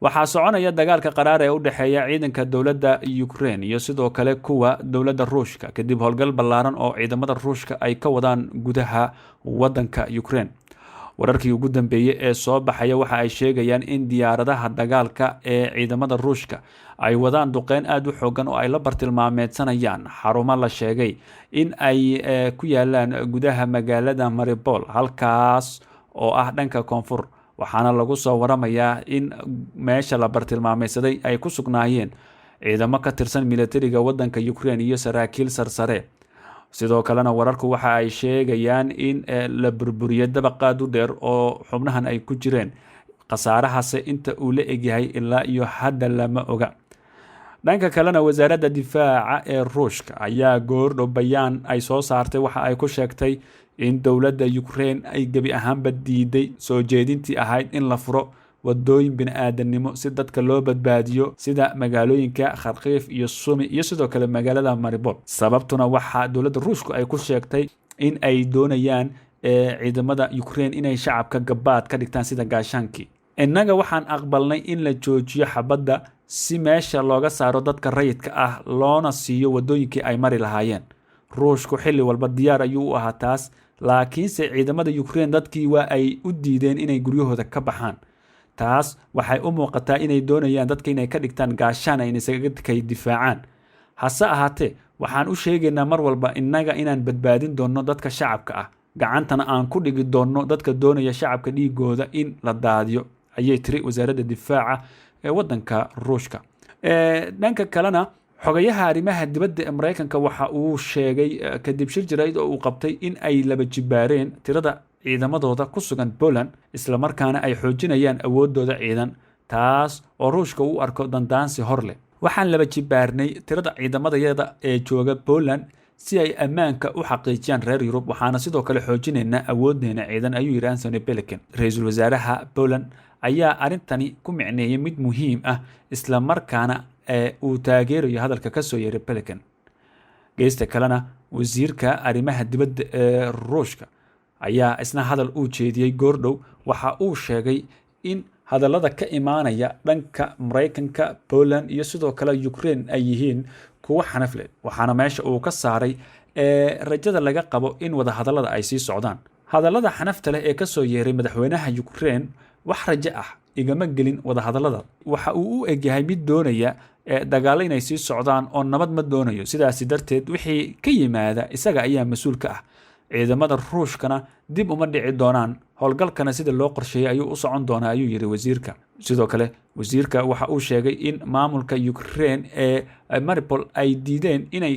waxaa soconaya dagaalka qaraar ee u dhexeeya ciidanka dowladda Ukraine iyo sidoo kale kuwa dowladda Ruushka kadib howlgal ballaaran oo ciidamada Ruushka ay ka wadaan gudaha wadanka Ukraine. wararkii ugu dambeeyay ee soo baxaya waxa ay sheegayaan in diyaaradaha dagaalka ee ciidamada Ruushka ay wadaan duqeyn aad u xoogan oo ay la bartilmaameedsanayaan xarumo la sheegay in ay ku yaalaan gudaha magaalada Mariupol, halkaas oo ah dhanka koonfur. waxaana lagu soo waramayaa in meesha la bartilmaameedsaday ay ku sugnaayeen ciidamo ka tirsan militariga wadanka Ukraine iyo saraakiil sarsare. sidoo kalena wararku waxa ay sheegayaan in la burburiyay dabaq aad u dheer oo xubnahan ay ku jireen. khasaarahaasi inta uu la egyahay ilaa iyo hadda lama oga. dhanka kalena wasaaradda difaaca ee Ruushka ayaa goordhow bayaan ay soo saartay waxa ay ku sheegtay in dowladda Ukraine ay gebi ahaanba diiday soo jeedintii ahayd in la furo wadooyin bini'aadanimo si dadka loo badbaadiyo sida magaalooyinka Kharkiv iyo Sumi iyo sidoo kale magaalada Mariupol. sababtuna waxa dowladda Ruushku ay ku sheegtay in ay doonayaan ciidamada Ukraine inay shacabka gabaad ka dhigtaan sida gaashaankii. innaga waxaan aqbalnay in la joojiyo xabadda si meesha looga saaro dadka rayidka ah loona siiyo wadooyinkii ay mari lahaayeen. Ruushku xilli walba diyaar ayuu u ahaa taas, laakiinse ciidamada Ukraine dadkii waa ay u diideen inay guryahooda ka baxaan. taas waxay u muuqataa inay doonayaan dadka inay ka dhigtaan gaashaan ay isaga difaacaan. hase ahaatee waxaan u sheegaynaa mar walba innaga inaan badbaadin doonno dadka shacabka ah, gacantana aan ku dhigi doonno dadka doonaya shacabka dhiigooda in la daadiyo, ayay tiri wasaaradda difaaca ee wadanka Ruushka. dhanka kalena xogayaha arrimaha dibadda ee Mareykanka waxa uu sheegay kadib shir jirayd oo uu qabtay in ay laba jibaareen tirada ciidamadooda ku sugan Poland, isla markaana ay xoojinayaan awoodooda ciidan, taas oo Ruushka u arko dandaansi hor leh. waxaan laba jibaarnay tirada ciidamadayada ee jooga Poland si ay ammaanka u xaqiijiyaan reer Yurub, waxaana sidoo kale xoojinaynaa awoodeena ciidan, ayuu yiri Antony Blinken. ra'iisul wasaaraha Poland ayaa arintani ku micneeyay mid muhiim ah, isla markaana uu taageerayo hadalka ka soo yeeray Blinken. geesta kalena wasiirka arrimaha dibadda ee Ruushka ayaa isna hadal u jeediyay goordhow. waxa uu sheegay in hadallada ka imaanaya dhanka Mareykanka, Poland iyo sidoo kale Ukraine ay yihiin kuwa xanaf leh, waxaana meesha uu ka saaray rajada laga qabo in wada hadallada ay sii socdaan. hadallada xanafta leh ee ka soo yeeray madaxweynaha Ukraine wax rajo ah igama gelin wada hadallada. waxa uu u egyahay mid doonaya dagaalo inay sii socdaan oo nabad ma doonayo. sidaasi darteed wixii ka yimaada isaga ayaa mas-uul ka ah. ciidamada Ruushkana dib uma dhici doonaan, howlgalkana sida loo qorsheeyay ayuu u socon doonaa, ayuu yiri wasiirka. sidoo kale wasiirka waxa uu sheegay in maamulka Ukraine ee Mariupol ay diideen inay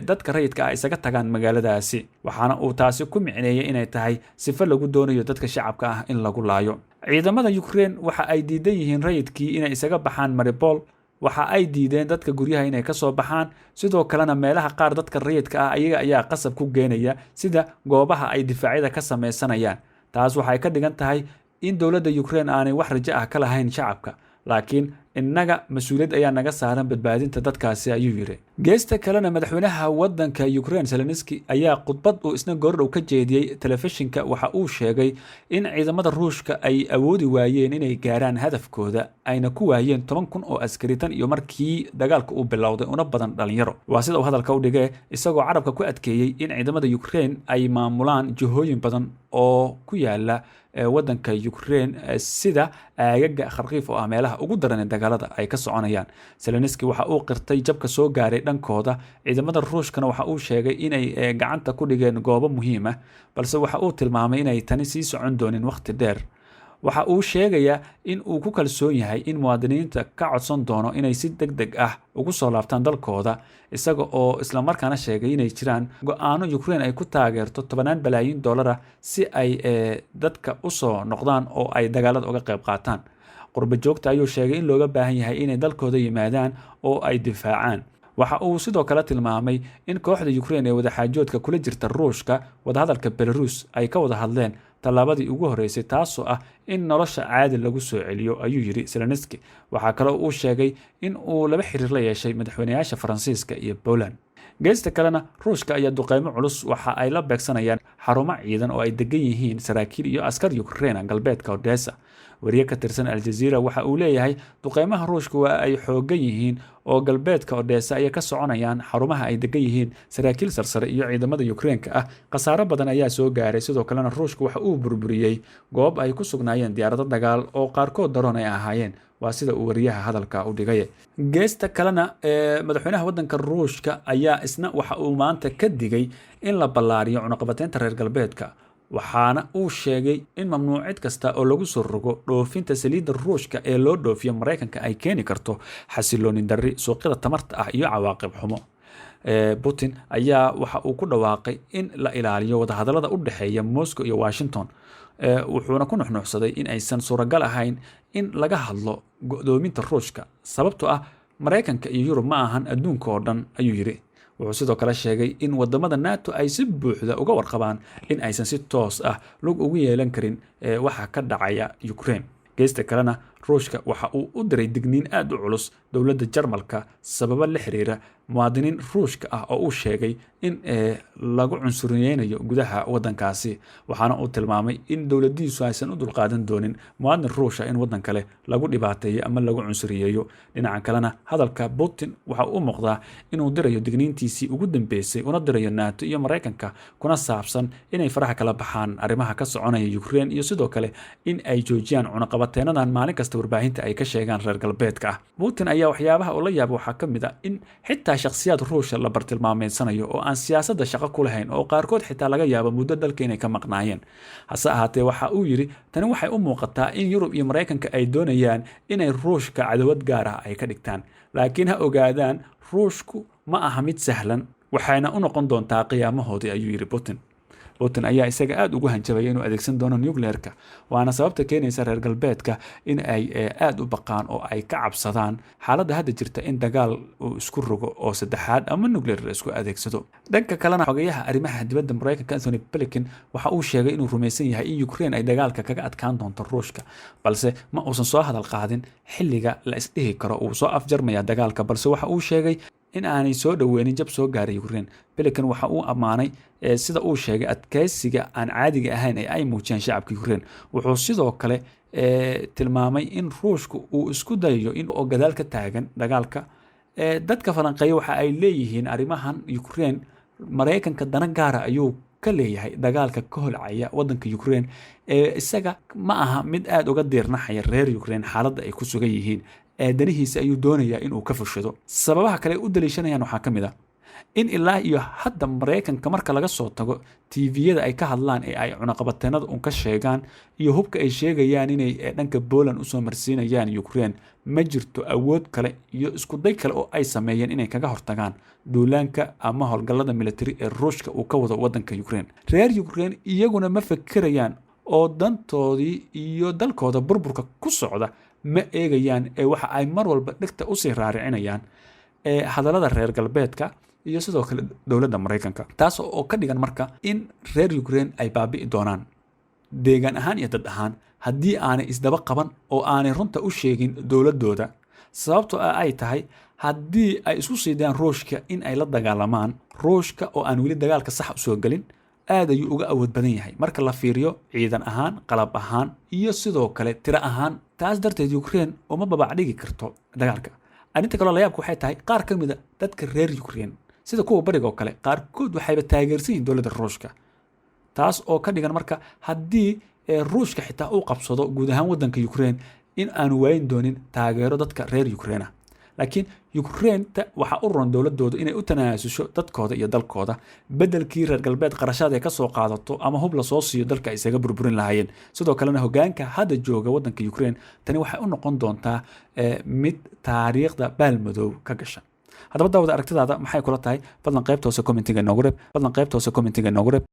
dadka rayidka ah isaga tagaan magaaladaasi, waxaana uu taasi ku micneeyay inay tahay sifo lagu doonayo dadka shacabka ah in lagu laayo. ciidamada Ukraine waxa ay diidan yihiin rayidkii inay isaga baxaan Mariupol, waxa ay diideen dadka guryaha inay ka soo baxaan. sidoo kalena meelaha qaar dadka rayidka ah ayaga ayaa qasab ku geenaya sida goobaha ay difaacyada ka sameysanayaan. taas waxay ka dhigan tahay in dowladda Ukraine aanay wax rajo ah ka lahayn shacabka, laakiin innaga mas-uuliyad ayaa naga saaran badbaadinta dadkaasi, ayuu yiri. geesta kalena madaxweynaha wadanka Ukraine Zelensky ayaa khudbad uu isna goordhow ka jeediyey telefishinka waxa uu sheegay in ciidamada Ruushka ay awoodi waayeen inay gaaraan hadafkooda, ayna ku waayeen 10,000 oo askari tan iyo markii dagaalka uu bilowday, una badan dhalinyaro. waa sida uu hadalka u dhigay, isagoo carabka ku adkeeyey in ciidamada Ukraine ay maamulaan jihooyin badan oo ku yaala wadanka Ukraine sida aagaga Kharkiv oo ah meelaha ugu daran ee dagaalada ay ka soconayaan. Zelensky waxa uu qirtay jabka soo gaaray dhankooda. ciidamada Ruushkana waxa uu sheegay inay gacanta ku dhigeen goobo muhiim ah, balse waxa uu tilmaamay inay tani sii socon doonin waqti dheer. waxa uu sheegayaa in uu ku kalsoon yahay in muwaadiniinta ka codsan doono inay si degdeg ah ugu soo laabtaan dalkooda, isaga oo isla markaana sheegay inay jiraan go'aano Ukraine ay ku taageerto $10 bilyan si ay dadka u soo noqdaan oo ay dagaalada uga qayb qaataan. qurbo joogta ayuu sheegay in looga baahan yahay inay dalkooda yimaadaan oo ay difaacaan. waxa uu sidoo kale tilmaamay in kooxda Ukraine ee wadaxaajoodka kula jirta Ruushka wadahadalka Belarus ay ka wada hadleen tallaabadii ugu horeysay, taasoo ah in nolosha caadi lagu soo celiyo, ayuu yiri Zelensky. waxa kale oo uu sheegay in uu laba xiriir la yeeshay madaxweynayaasha Faransiiska iyo Poland. geesta kalena Ruushka ayaa duqeymo culus waxa ay la beegsanayaan xarumo ciidan oo ay degan yihiin saraakiil iyo askar Ukraine galbeedka Odessa. wariye ka tirsan Al-Jazeera waxa uu leeyahay duqeymaha Ruushka waa ay xoogan yihiin oo galbeedka Odessa ay ka soconayaan xarumaha ay degan yihiin saraakiil sarsare iyo ciidamada Ukraine-ka ah. Khasaare badan ayaa soo gaaray, sidoo kalena Ruushka waxa uu burburiyay goob ay ku sugnaayeen diyaarado dagaal oo qaarkood daroon ay ahaayeen. waa sida uu wariyaha hadalka u dhigay. geesta kalena madaxweynaha wadanka Ruushka ayaa isna waxa uu maanta ka digay in la ballaariyo cunaqabateynta reer galbeedka, waxaana uu sheegay in mamnuucid kasta oo lagu soo rogo dhoofinta saliidda Ruushka ee loo dhoofiyo Mareykanka ay keeni karto xasilooni darri, suuqyada tamarta ah iyo cawaaqib xumo. Putin ayaa waxa uu ku dhawaaqay in la ilaaliyo wadahadallada u dhexeeya Moscow iyo Washington, wuxuuna ku nuxnuuxsaday in aysan suuragal ahayn in laga hadlo go'doominta Ruushka sababtoo ah Mareykanka iyo Yurub ma ahan adduunka oo dhan, ayuu yiri. wuxuu sidoo kale sheegay in wadamada NATO ay si buuxda uga warqabaan in aysan si toos ah lug ugu yeelan karin waxa ka dhacaya Ukraine. geesta kalena Ruushka waxa uu u diray digniin aad u culus dowladda Jarmalka sababo la xiriira muwaadiniin Ruushka ah oo uu sheegay in lagu cunsuriyeynayo gudaha wadankaasi, waxaana uu tilmaamay in dowladiisu aysan u dulqaadan doonin muwaadin Ruush ah in wadan kale lagu dhibaateeyo ama lagu cunsuriyeeyo. dhinaca kalena hadalka Putin waxa uu muuqdaa inuu dirayo digniintiisii ugu dambeysay una dirayo NATO iyo Mareykanka kuna saabsan inay faraha kala baxaan arrimaha ka soconaya Ukraine iyo sidoo kale in ay joojiyaan cunaqabateenadan maalin kasta warbaahinta ay ka sheegaan reer galbeedka. Putin ayaa waxyaabaha uu la yaabo waxaa ka mid ah in xitaa shakhsiyaad Ruush la bartilmaameedsanayo oo aan siyaasadda shaqo ku lahayn oo qaarkood xitaa laga yaabo muddo dalka inay ka maqnaayeen. hase ahaatee waxa uu yiri tani waxay u muuqataa in Yurub iyo Mareykanka ay doonayaan inay Ruushka cadawad gaar ah ay ka dhigtaan, laakiin ha ogaadaan Ruushku ma aha mid sahlan, waxayna u noqon doontaa qiyaamahoodii, ayuu yiri Putin. Putin ayaa isaga aad ugu hanjabay inuu adeegsan doono nuclearka, waana sababta keenaysa reer galbeedka in ay aad u baqaan oo ay ka cabsadaan xaaladda hadda jirta in dagaal uu isku rogo oo saddexaad ama nuclear la isku adeegsado. dhanka kalena xogayaha arrimaha dibadda Mareykanka Antony Blinken waxa uu sheegay inuu rumaysan yahay in Ukraine ay dagaalka kaga adkaan doonto Ruushka, balse ma uusan soo hadal qaadin xilliga la isdhihi karo uu soo afjarmaya dagaalka, balse waxa uu sheegay in aanay soo dhaweynin jab soo gaaray Ukraine. Blinken waxa uu ammaanay sida uu sheegay adkaysiga aan caadiga ahayn ee ay muujiyeen shacabka Ukraine. wuxuu sidoo kale tilmaamay in Ruushku uu isku dayayo in uu gadaal ka taagan dagaalka. dadka falanqeeya waxa ay leeyihiin arrimahan Ukraine Mareykanka dana gaara ayuu ka leeyahay dagaalka ka holcaya wadanka Ukraine, isaga ma aha mid aad uga diirnaxaya reer Ukraine xaaladda ay ku sugan yihiin. danihiisa ayuu doonayaa inuu ka fushado. sababaha kale u daliishanayaan waxaa ka mid ah in ilaa iyo hadda Mareykanka marka laga soo tago TV-yada ay ka hadlaan ee ay cunaqabateenada un ka sheegaan iyo hubka ay sheegayaan inay dhanka Poland usoo marsiinayaan Ukraine, ma jirto awood kale iyo isku day kale oo ay sameeyeen inay kaga hortagaan duulaanka ama howlgallada military ee Ruushka uu ka wado wadanka Ukraine. reer Ukraine iyaguna ma fikirayaan oo dantoodii iyo dalkooda burburka ku socda ma eegayaan waxa ay mar walba dhigta u sii raaricinayaan hadallada reer galbeedka iyo sidoo kale dowladda Mareykanka, taas oo ka dhigan marka in reer Ukraine ay baabi'i doonaan deegaan ahaan iyo dad ahaan haddii aanay isdaba qaban oo aanay runta u sheegin dowladooda. sababtoo ay tahay haddii ay isku siidaan Ruushka in ay la dagaalamaan, Ruushka oo aan weli dagaalka sax u soo galin aad ayuu uga awood badan yahay marka la fiiriyo ciidan ahaan, qalab ahaan iyo sidoo kale tiro ahaan. taas darteed Ukraine uma babacdhigi karto dagaalka. arrinta kale la yaabku waxay tahay qaar ka mid ah dadka reer Ukraine sida kuwa bariga oo kale qaarkood waxayba taageersan yihiin dowladda Ruushka, taas oo ka dhigan marka haddii Ruushka xitaa uu qabsado guud ahaan wadanka Ukraine in aanu waayin doonin taageero dadka reer Ukraine. laakiin Ukraine waxa u roon dowladooda inay u tanaasusho dadkooda iyo dalkooda bedelkii reer galbeed qarashaad ay ka soo qaadato ama hub la soo siiyo dalka ay isaga burburin lahaayeen. sidoo kalena hogaanka hadda jooga wadanka Ukraine tani waxay u noqon doontaa mid taariikhda baalmadow ka gasha. haddaba daawada aragtidaada maxay kula tahay? fadlan qaybta hoose commentiga noogu reeb.